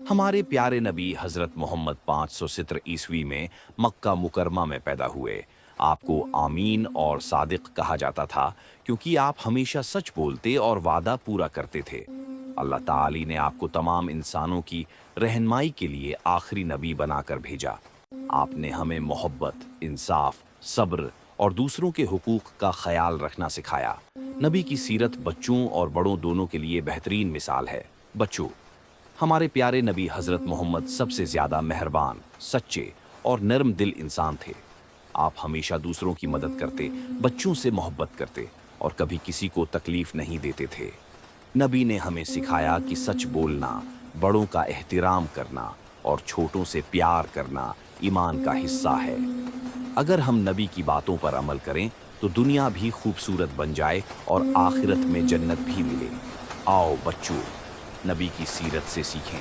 हमारे प्यारे नबी हजरत मोहम्मद 570 ईस्वी में मक्का मुकरमा में पैदा हुए। आपको आमीन और सादिक कहा जाता था क्योंकि आप हमेशा सच बोलते और वादा पूरा करते थे। अल्लाह ताली ने आपको तमाम इंसानों की रहनुमाई के लिए आखिरी नबी बनाकर भेजा। आपने हमें मोहब्बत, इंसाफ, सब्र और दूसरों के हुकूक का ख्याल रखना सिखाया। नबी की सीरत बच्चों और बड़ों दोनों के लिए बेहतरीन मिसाल है। बच्चों, हमारे प्यारे नबी हजरत मोहम्मद सबसे ज्यादा मेहरबान, सच्चे और नरम दिल इंसान थे। आप हमेशा दूसरों की मदद करते, बच्चों से मोहब्बत करते और कभी किसी को तकलीफ नहीं देते थे। नबी ने हमें सिखाया कि सच बोलना, बड़ों का एहतराम करना और छोटों से प्यार करना ईमान का हिस्सा है। अगर हम नबी की बातों पर अमल करें तो दुनिया भी खूबसूरत बन जाए और आखिरत में जन्नत भी मिले। आओ बच्चों, नबी की सीरत से सीखें।